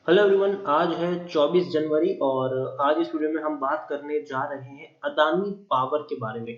Hello everyone, आज है 24 जनवरी और आज इस वीडियो में हम बात करने जा रहे हैं अदानी पावर के बारे में।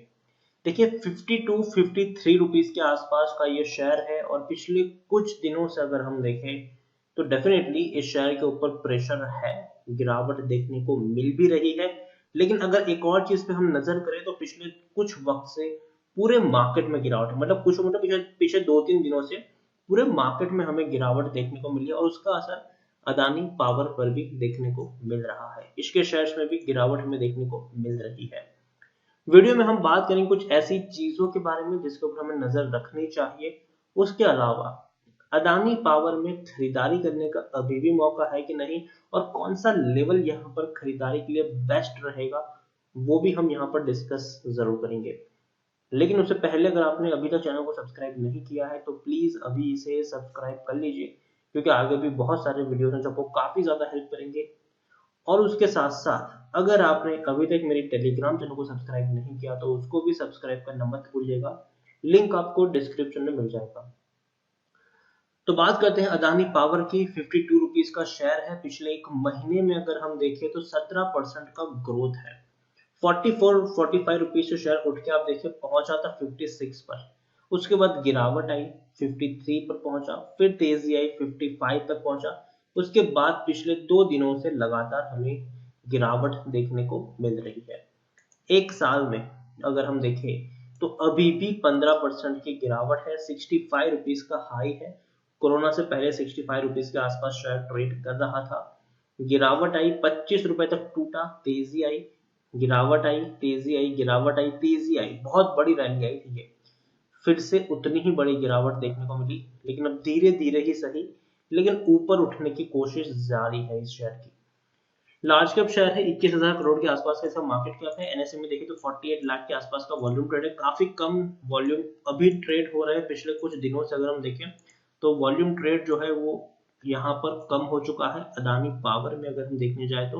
देखिए 52-53 रुपीस के आसपास का ये शेयर है और पिछले कुछ दिनों से अगर हम देखें तो डेफिनेटली इस शेयर के ऊपर प्रेशर है, गिरावट देखने को मिल भी रही है। लेकिन अगर एक और चीज पे हम नजर करें तो पिछले कुछ वक्त से पूरे मार्केट में गिरावट है, मतलब कुछ मतलब पीछे 2-3 दिनों से पूरे मार्केट में हमें गिरावट देखने को मिली है और उसका असर अदानी पावर पर भी देखने को मिल रहा है। इसके शेयर्स में भी गिरावट हमें देखने को मिल रही है। वीडियो में हम बात करेंगे कुछ ऐसी चीजों के बारे में जिसके ऊपर हमें नजर रखनी चाहिए। उसके अलावा अदानी पावर में खरीदारी करने का अभी भी मौका है कि नहीं, और कौन सा लेवल यहाँ पर खरीदारी के लिए बेस्ट रहेगा, वो भी हम यहाँ पर डिस्कस जरूर करेंगे। लेकिन उससे पहले अगर आपने अभी तक चैनल को सब्सक्राइब नहीं किया है तो प्लीज अभी इसे सब्सक्राइब कर लीजिए, क्योंकि आगे भी बहुत सारे वीडियोस हैं जो आपको काफी ज्यादा हेल्प करेंगे। और उसके साथ साथ अगर आपने अभी तक मेरी टेलीग्राम चैनल को सब्सक्राइब नहीं किया तो उसको भी सब्सक्राइब करना मत भूलिएगा, लिंक आपको डिस्क्रिप्शन में मिल जाएगा। तो बात करते हैं अदानी पावर की। 52 रुपीज का शेयर है। पिछले एक महीने में अगर हम देखें तो 17% का ग्रोथ है। 44-45 रुपीज से शेयर उठ के आप देखिए पहुंचा था 56 पर। उसके बाद गिरावट आई, 53 पर पहुंचा, फिर तेजी आई, 55 तक पहुंचा। उसके बाद पिछले 2 दिनों से लगातार हमें गिरावट देखने को मिल रही है। एक साल में अगर हम देखें तो अभी भी 15% की गिरावट है। 65 रुपीज का हाई है। कोरोना से पहले 65 रुपीज के आसपास शेयर ट्रेड कर रहा था। गिरावट आई, 25 रुपए तक टूटा, तेजी आई, गिरावट आई, तेजी आई, गिरावट आई, तेजी आई, बहुत बड़ी रैली आई थी ये। फिर से उतनी ही बड़ी गिरावट देखने को मिली, लेकिन अब धीरे धीरे ही सही, लेकिन ऊपर उठने की कोशिश जारी है इस शेयर की। लार्ज कैप शेयर है, 21,000 करोड़ के आसपास का इसका मार्केट कैप है। एनएसए में देखें तो 48 लाख के आसपास का वॉल्यूम ट्रेड है। काफी कम वॉल्यूम अभी ट्रेड हो रहा है। पिछले कुछ दिनों से अगर हम देखें तो वॉल्यूम ट्रेड जो है वो यहाँ पर कम हो चुका है अदानी पावर में अगर हम देखने जाए तो।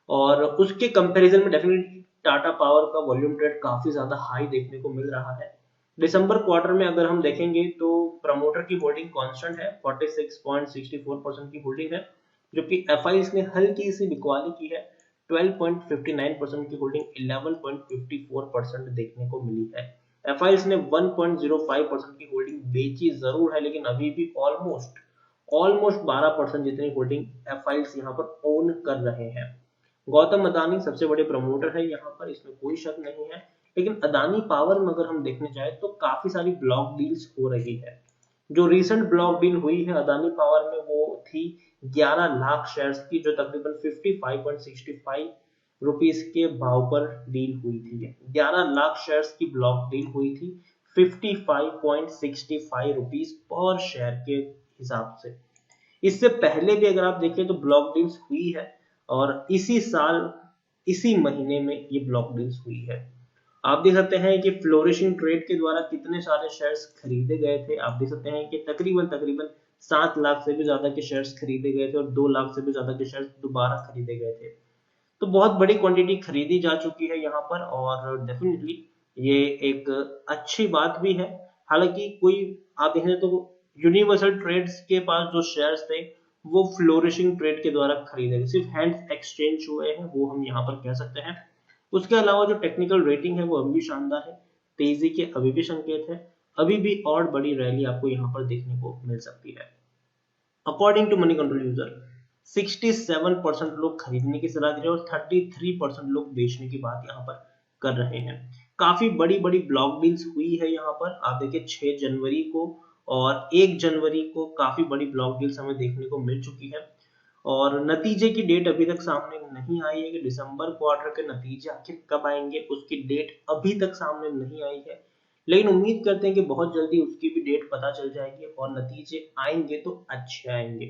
और उसके कंपैरिजन में डेफिनेटली टाटा पावर का वॉल्यूम ट्रेड काफी ज्यादा हाई देखने को मिल रहा है। दिसंबर क्वार्टर में अगर हम देखेंगे तो प्रमोटर की होल्डिंग कांस्टेंट है, 46.64% की होल्डिंग है, जबकि एफआईज ने हल्की सी बिकवाली की है। 12.59% की होल्डिंग 11.54% देखने को मिली है। एफआईज ने 1.05% की होल्डिंग बेची जरूर है, लेकिन अभी भी ऑलमोस्ट ऑलमोस्ट 12% जितनी होल्डिंग एफआईज यहाँ पर ओन कर रहे हैं। गौतम अदानी सबसे बड़े प्रमोटर है यहाँ पर, इसमें कोई शक नहीं है। लेकिन अदानी पावर में अगर हम देखने जाए तो काफी सारी ब्लॉक डील्स हो रही है। जो रिसेंट ब्लॉक डील हुई है अदानी पावर में वो थी 11 लाख शेयर्स की, जो तकरीबन 55.65 रुपीस के भाव पर डील हुई थी। 11 लाख शेयर्स की ब्लॉक डील हुई थी 55.65 रुपीस पर शेयर के हिसाब से। इससे पहले भी अगर आप देखें तो ब्लॉक डील्स हुई है, और इसी साल इसी महीने में ये ब्लॉक डील्स हुई है। आप देख सकते हैं कि फ्लोरिशिंग ट्रेड के द्वारा कितने सारे शेयर्स खरीदे गए थे। आप देख सकते हैं कि तकरीबन तकरीबन 7 लाख से भी ज्यादा के शेयर्स खरीदे गए थे और 2 लाख से भी ज्यादा के शेयर्स दोबारा खरीदे गए थे। तो बहुत बड़ी क्वांटिटी खरीदी जा चुकी है यहाँ पर, और डेफिनेटली ये एक अच्छी बात भी है। हालांकि कोई आप देखें तो यूनिवर्सल ट्रेड्स के पास जो शेयर्स थे वो फ्लोरिशिंग ट्रेड के द्वारा खरीदे गए, सिर्फ हैंड एक्सचेंज हुए हैं, वो हम यहाँ पर कह सकते हैं। उसके अलावा जो टेक्निकल रेटिंग है वो अभी भी शानदार है, तेजी के अभी भी संकेत है। अभी भी और बड़ी रैली आपको यहाँ पर देखने को मिल सकती है। According to Moneycontrol user 67% लोग खरीदने की सलाह दे रहे हैं और 33% लोग बेचने की बात यहाँ पर कर रहे हैं। काफी बड़ी बड़ी ब्लॉक डील्स हुई है यहाँ पर। आप देखिए 6 जनवरी को और 1 जनवरी को काफी बड़ी ब्लॉक डील्स हमें देखने को मिल चुकी है। और नतीजे की डेट अभी तक सामने नहीं आई है कि दिसंबर क्वार्टर के नतीजे आखिर कब आएंगे, उसकी डेट अभी तक सामने नहीं आई है। लेकिन उम्मीद करते हैं कि बहुत जल्दी उसकी भी डेट पता चल जाएगी और नतीजे आएंगे तो अच्छे आएंगे।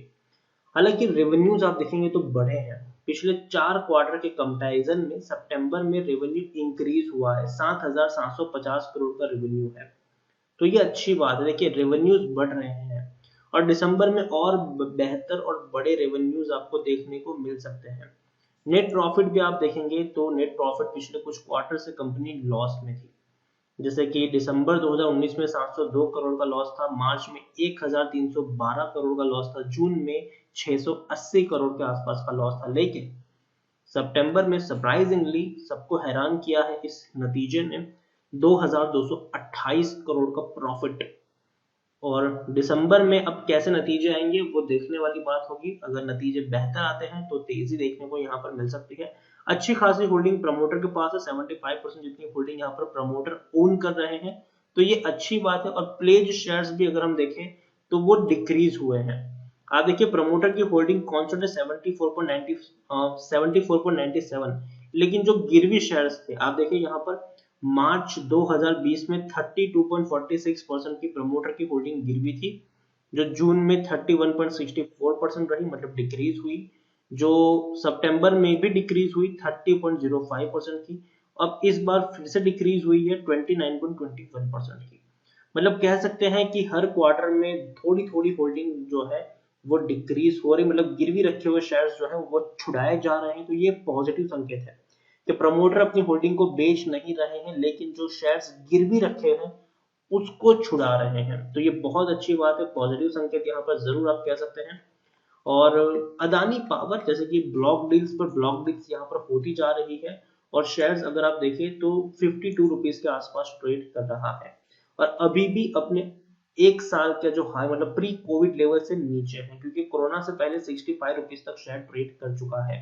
हालांकि रेवेन्यूज आप देखेंगे तो बढ़े हैं। पिछले 4 क्वार्टर के कंपैरिजन में सितंबर में रेवेन्यू इंक्रीज हुआ है, 7,750 करोड़ का रेवेन्यू है। तो ये अच्छी बात है। देखिए रेवेन्यूज बढ़ रहे हैं और दिसंबर में और बेहतर और बड़े रेवेन्यूज आपको देखने को मिल सकते हैं। नेट प्रॉफिट भी आप देखेंगे तो नेट प्रॉफिट पिछले कुछ क्वार्टर से कंपनी लॉस में थी, जैसे कि दिसंबर 2019 में 702 करोड़ का लॉस था, मार्च में 1312 करोड़ का लॉस था, जून में 680 करोड़ के आसपास का लॉस था। लेकिन सितंबर में सरप्राइजिंगली सबको हैरान किया है इस नतीजे ने, 2228 करोड़ का प्रॉफिट। और दिसंबर में अब कैसे नतीजे आएंगे वो देखने वाली बात होगी। अगर नतीजे बेहतर आते हैं तो तेजी देखने को यहाँ पर मिल सकती है। अच्छी खासी होल्डिंग प्रमोटर के पास है, 75% जितनी होल्डिंग यहाँ पर प्रमोटर ओन कर रहे हैं, तो ये अच्छी बात है। और प्लेज शेयर्स भी अगर हम देखें तो वो डिक्रीज हुए हैं। आप देखिए प्रमोटर की होल्डिंग कॉन्स्टेंट है 74.97, लेकिन जो गिरवी शेयर्स थे आप देखिए यहाँ पर मार्च 2020 में 32.46% की प्रमोटर की होल्डिंग गिरवी थी, जो जून में 31.64% रही, मतलब डिक्रीज हुई। जो सितंबर में भी डिक्रीज हुई 30.05% की। अब इस बार फिर से डिक्रीज हुई है 29.21% की। मतलब कह सकते हैं कि हर क्वार्टर में थोड़ी थोड़ी होल्डिंग जो है वो डिक्रीज हो रही, मतलब गिरवी रखे हुए शेयर्स जो है वो छुड़ाए जा रहे हैं। तो ये पॉजिटिव संकेत है कि प्रमोटर अपनी होल्डिंग को बेच नहीं रहे हैं, लेकिन जो शेयर्स गिरवी रखे हैं उसको छुड़ा रहे हैं। तो ये बहुत अच्छी बात है, पॉजिटिव संकेत यहाँ पर जरूर आप कह सकते हैं। और अदानी पावर जैसे कि ब्लॉक डील्स पर ब्लॉक डील्स यहाँ पर होती जा रही है, और शेयर्स अगर आप देखें तो 52 रुपीज के आसपास ट्रेड कर रहा है, और अभी भी अपने एक साल का जो हाई मतलब प्री कोविड लेवल से नीचे है, क्योंकि कोरोना से पहले 65 रुपीज तक शेयर ट्रेड कर चुका है।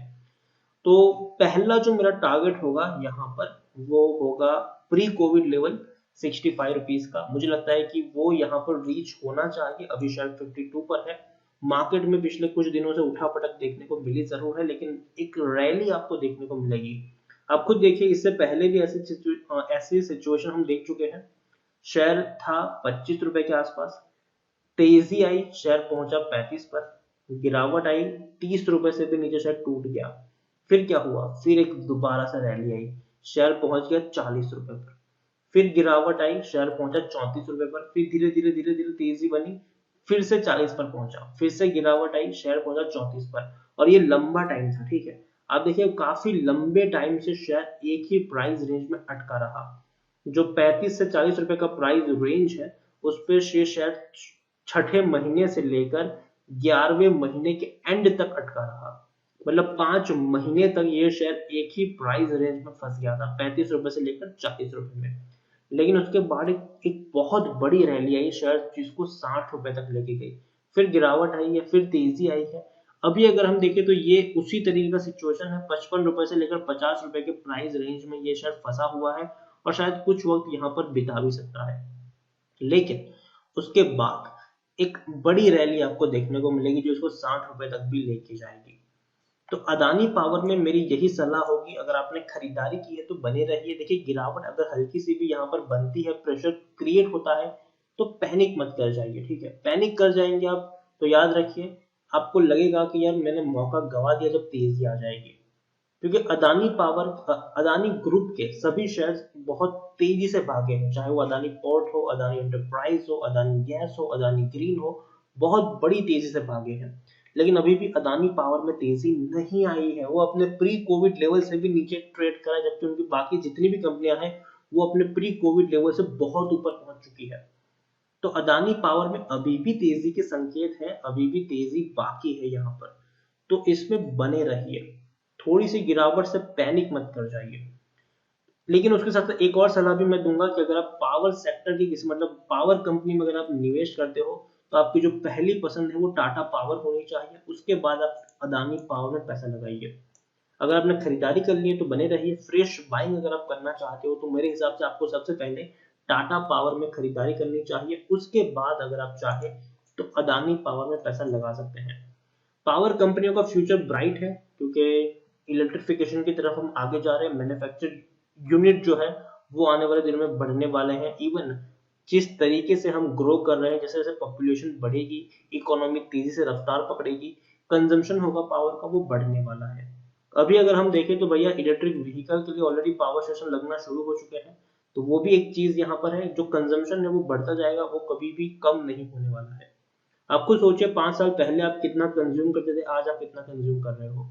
तो पहला जो मेरा टारगेट होगा यहाँ पर वो होगा प्री कोविड लेवल 65 रुपीज का। मुझे लगता है कि वो यहाँ पर रीच होना चाहिए। अभी शायद 52 पर है। मार्केट में पिछले कुछ दिनों से उठापटक देखने को मिली जरूर है, लेकिन एक रैली आपको देखने को मिलेगी। आप खुद देखिए, इससे पहले भी ऐसी सिचुएशन हम देख चुके हैं। शेयर था 25 रुपए के आसपास, तेजी आई, शेयर पहुंचा 35 पर, गिरावट आई, 30 रुपए से भी नीचे शेयर टूट गया। फिर क्या हुआ, फिर एक दोबारा से रैली आई, शेयर पहुंच गया 40 रुपए पर, फिर गिरावट आई, शेयर पहुंचा 34 रुपए पर, फिर धीरे धीरे धीरे धीरे तेजी बनी, फिर से 40 पर पहुंचा, फिर से गिरावट आई, शेयर पहुंचा 34 पर। और ये लंबा टाइम था, ठीक है। आप देखिए काफी लंबे टाइम से शेयर एक ही प्राइस रेंज में अटका रहा। जो 35 से 40 रुपए का प्राइस रेंज है उस पर शेयर छठे महीने से लेकर 11वें महीने के एंड तक अटका रहा। मतलब 5 महीने तक ये शेयर एक ही प्राइस रेंज में फंस गया था, 35 रुपए से लेकर 40 रुपए में। लेकिन उसके बाद एक बहुत बड़ी रैली आई शेयर, जिसको 60 रुपए तक लेके गई, फिर गिरावट आई है, फिर तेजी आई है। अभी अगर हम देखें तो ये उसी तरीके का सिचुएशन है, 55 रुपए से लेकर 50 रुपए के प्राइस रेंज में ये शेयर फंसा हुआ है, और शायद कुछ वक्त यहाँ पर बिता भी सकता है। लेकिन उसके बाद एक बड़ी रैली आपको देखने को मिलेगी जो इसको 60 रुपए तक भी लेके जाएगी। तो अदानी पावर में मेरी यही सलाह होगी, अगर आपने खरीदारी की है तो बने रहिए। देखिए गिरावट अगर हल्की सी भी यहाँ पर बनती है, प्रेशर क्रिएट होता है, तो पैनिक मत कर जाइए, ठीक है। पैनिक कर जाएंगे आप तो याद रखिए आपको लगेगा कि यार मैंने मौका गवा दिया जब तेजी आ जाएगी। क्योंकि अदानी ग्रुप के सभी शेयर्स बहुत तेजी से भागे हैं, चाहे वो अदानी पोर्ट हो, अदानी एंटरप्राइज हो, अदानी गैस हो, अदानी ग्रीन हो, बहुत बड़ी तेजी से भागे हैं। लेकिन अभी भी अदानी पावर में तेजी नहीं आई है, वो अपने प्री कोविड लेवल से भी नीचे ट्रेड करा है, जबकि उनकी बाकी जितनी भी कंपनियां हैं वो अपने प्री कोविड लेवल से बहुत ऊपर पहुंच चुकी है। तो अदानी पावर में अभी भी तेजी के संकेत हैं, अभी भी तेजी बाकी है यहाँ पर। तो इसमें बने रहिए, थोड़ी सी गिरावट से पैनिक मत कर जाइए। लेकिन उसके साथ एक और सलाह भी मैं दूंगा कि अगर आप पावर सेक्टर की किसी मतलब पावर कंपनी में अगर आप निवेश करते हो तो आपकी जो पहली पसंद है वो टाटा पावर होनी चाहिए, उसके बाद आप अदानी पावर में पैसा लगाइए। अगर आपने खरीदारी कर ली है तो बने रहिए। फ्रेश बाइंग अगर आप करना चाहते हो तो मेरे हिसाब से आपको सबसे पहले टाटा पावर में खरीदारी करनी चाहिए, उसके बाद अगर आप चाहें तो अदानी पावर में पैसा लगा सकते हैं। पावर कंपनियों का फ्यूचर ब्राइट है, क्योंकि इलेक्ट्रिफिकेशन की तरफ हम आगे जा रहे हैं। मैन्युफैक्चर यूनिट जो है वो आने वाले दिनों में बढ़ने वाले हैं। इवन जिस तरीके से हम ग्रो कर रहे हैं, जैसे जैसे पॉपुलेशन बढ़ेगी, इकोनॉमी तेजी से रफ्तार पकड़ेगी, कंजम्पशन होगा पावर का वो बढ़ने वाला है। अभी अगर हम देखें तो भैया इलेक्ट्रिक व्हीकल के लिए ऑलरेडी पावर स्टेशन लगना शुरू हो चुके हैं, तो वो भी एक चीज यहाँ पर है। जो कंजम्पशन है वो बढ़ता जाएगा, वो कभी भी कम नहीं होने वाला है। आप खुद सोचिए 5 साल पहले आप कितना कंज्यूम करते थे, आज आप कितना कंज्यूम कर रहे हो।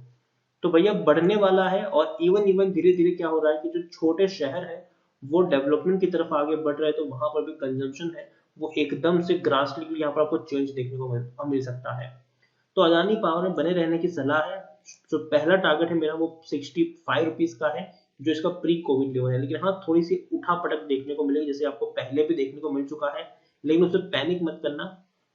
तो भैया बढ़ने वाला है। और इवन इवन धीरे धीरे क्या हो रहा है कि जो छोटे शहर है वो डेवलपमेंट की तरफ आगे बढ़ रहे हैं, तो वहां पर भी कंजम्पशन है वो एकदम से ड्रास्टिकली यहाँ पर आपको चेंज देखने को मिल सकता है। तो अदानी पावर में बने रहने की सलाह है। जो पहला टारगेट है मेरा वो 65 रुपीज का है, जो इसका प्री कोविड लेवल है। लेकिन हाँ, थोड़ी सी उठा पटक देखने को मिलेगी, जैसे आपको पहले भी देखने को मिल चुका है, लेकिन उससे पैनिक मत करना।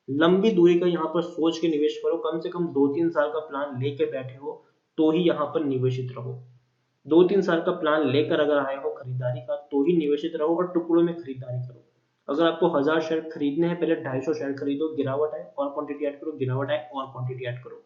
लंबी दूरी का यहाँ पर सोच के निवेश करो, कम से कम 2-3 साल का प्लान लेके बैठे हो तो ही यहाँ पर निवेशित रहो। 2-3 साल का प्लान लेकर अगर आए हो खरीदारी का तो ही निवेशित रहो, और टुकड़ों में खरीदारी करो। अगर आपको 1000 शेयर खरीदने हैं, पहले 250 शेयर खरीदो, गिरावट है और क्वांटिटी ऐड करो, गिरावट है और क्वांटिटी ऐड करो।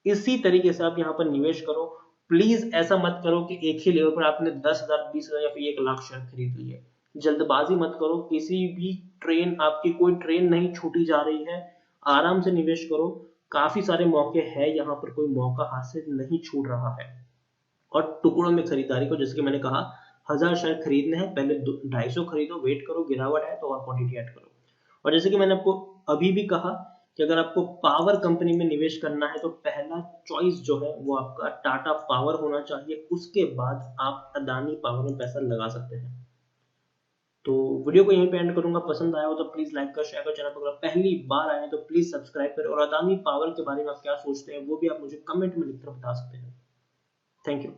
इसी तरीके से आप यहाँ पर निवेश करो। प्लीज ऐसा मत करो कि एक ही लेवल पर आपने 10,000, 20,000 या फिर 1 लाख शेयर खरीद लिए। जल्दबाजी मत करो, किसी भी ट्रेन, आपकी कोई ट्रेन नहीं छूटी जा रही है। आराम से निवेश करो, काफी सारे मौके हैं यहाँ पर, कोई मौका हाथ से नहीं छूट रहा है। और टुकड़ों में खरीदारी को, जैसे कि मैंने कहा, 1000 शेयर खरीदने हैं, पहले 250 खरीदो, वेट करो, गिरावट है तो और क्वांटिटी ऐड करो। और जैसे कि मैंने आपको अभी भी कहा कि अगर आपको पावर कंपनी में निवेश करना है तो पहला चॉइस जो है वो आपका टाटा पावर होना चाहिए। उसके बाद आप अदानी पावर में पैसा लगा सकते हैं। तो वीडियो को यहीं पे एंड करूंगा। पसंद आया हो तो प्लीज लाइक कर, शेयर कर, चैनल पर अगर पहली बार आए हैं तो प्लीज सब्सक्राइब करें। और अदानी पावर के बारे में आप क्या सोचते हैं वो भी आप मुझे कमेंट में लिखकर बता सकते हैं। Thank you.